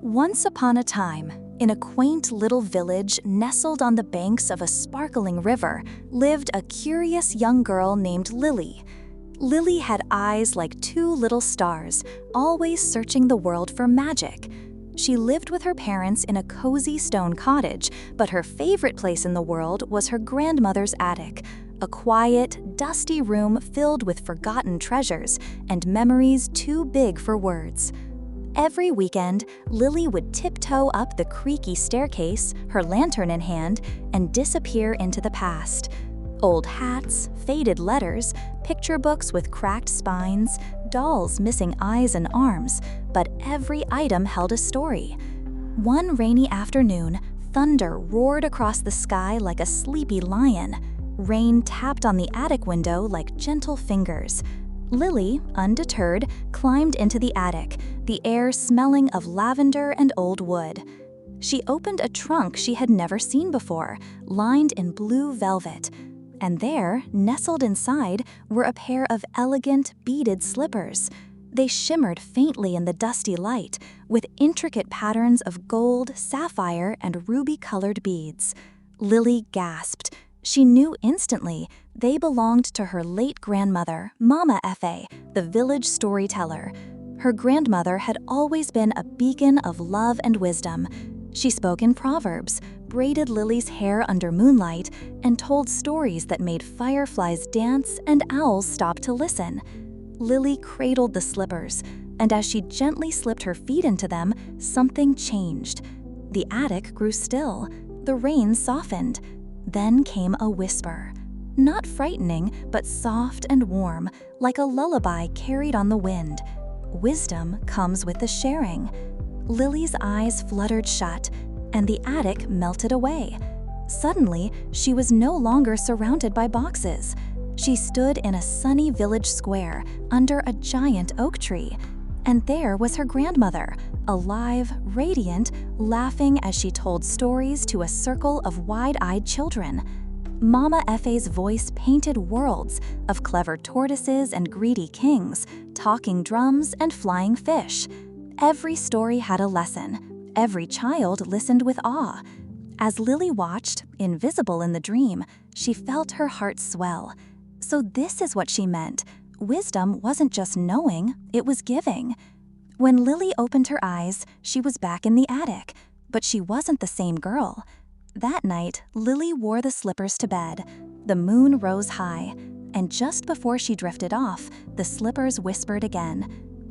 Once upon a time, in a quaint little village nestled on the banks of a sparkling river, lived a curious young girl named Lily. Lily had eyes like two little stars, always searching the world for magic. She lived with her parents in a cozy stone cottage, but her favorite place in the world was her grandmother's attic, a quiet, dusty room filled with forgotten treasures and memories too big for words. Every weekend, Lily would tiptoe up the creaky staircase, her lantern in hand, and disappear into the past. Old hats, faded letters, picture books with cracked spines, dolls missing eyes and arms, but every item held a story. One rainy afternoon, thunder roared across the sky like a sleepy lion. Rain tapped on the attic window like gentle fingers. Lily, undeterred, climbed into the attic, the air smelling of lavender and old wood. She opened a trunk she had never seen before, lined in blue velvet. And there, nestled inside, were a pair of elegant, beaded slippers. They shimmered faintly in the dusty light, with intricate patterns of gold, sapphire, and ruby-colored beads. Lily gasped. She knew instantly they belonged to her late grandmother, Mama Effie, the village storyteller. Her grandmother had always been a beacon of love and wisdom. She spoke in proverbs, braided Lily's hair under moonlight, and told stories that made fireflies dance and owls stop to listen. Lily cradled the slippers, and as she gently slipped her feet into them, something changed. The attic grew still. The rain softened. Then came a whisper. Not frightening, but soft and warm, like a lullaby carried on the wind. Wisdom comes with the sharing. Lily's eyes fluttered shut, and the attic melted away. Suddenly, she was no longer surrounded by boxes. She stood in a sunny village square under a giant oak tree. And there was her grandmother, alive, radiant, laughing as she told stories to a circle of wide-eyed children. Mama Effie's voice painted worlds of clever tortoises and greedy kings, talking drums and flying fish. Every story had a lesson. Every child listened with awe. As Lily watched, invisible in the dream, she felt her heart swell. So this is what she meant. Wisdom wasn't just knowing, it was giving. When Lily opened her eyes, she was back in the attic, but she wasn't the same girl. That night, Lily wore the slippers to bed. The moon rose high, and just before she drifted off, the slippers whispered again,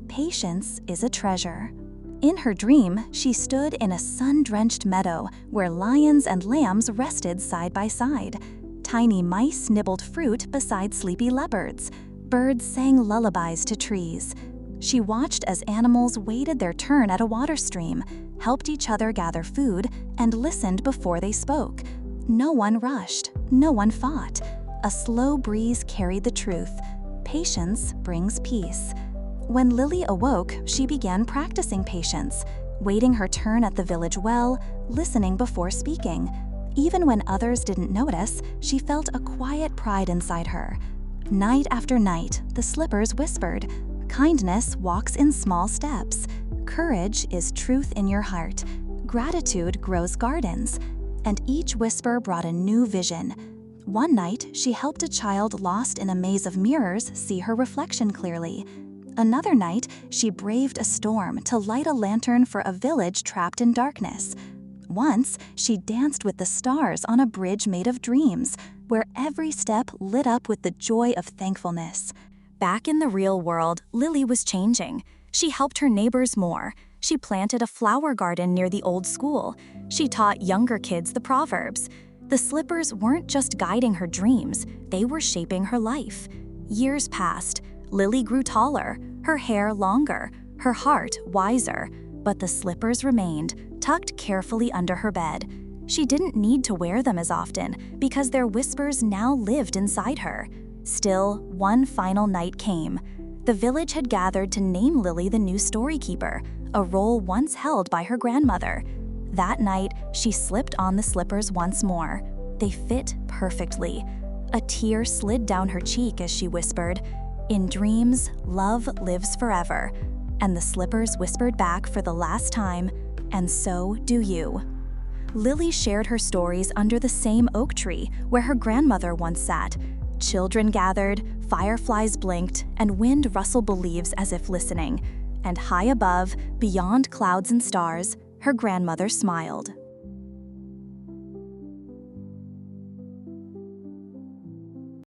"Patience is a treasure." In her dream, she stood in a sun-drenched meadow where lions and lambs rested side by side. Tiny mice nibbled fruit beside sleepy leopards. Birds sang lullabies to trees. She watched as animals waited their turn at a water stream, helped each other gather food, and listened before they spoke. No one rushed, no one fought. A slow breeze carried the truth. Patience brings peace. When Lily awoke, she began practicing patience, waiting her turn at the village well, listening before speaking. Even when others didn't notice, she felt a quiet pride inside her. Night after night, the slippers whispered, "Kindness walks in small steps. Courage is truth in your heart. Gratitude grows gardens." And each whisper brought a new vision. One night, she helped a child lost in a maze of mirrors see her reflection clearly. Another night, she braved a storm to light a lantern for a village trapped in darkness. Once, she danced with the stars on a bridge made of dreams, where every step lit up with the joy of thankfulness. Back in the real world, Lily was changing. She helped her neighbors more. She planted a flower garden near the old school. She taught younger kids the proverbs. The slippers weren't just guiding her dreams, they were shaping her life. Years passed. Lily grew taller, her hair longer, her heart wiser, but the slippers remained, tucked carefully under her bed. She didn't need to wear them as often because their whispers now lived inside her. Still, one final night came. The village had gathered to name Lily the new storykeeper, a role once held by her grandmother. That night, she slipped on the slippers once more. They fit perfectly. A tear slid down her cheek as she whispered, "In dreams, love lives forever." And the slippers whispered back for the last time, and so do you. Lily shared her stories under the same oak tree where her grandmother once sat. Children gathered, fireflies blinked, and wind rustled the leaves as if listening. And high above, beyond clouds and stars, her grandmother smiled.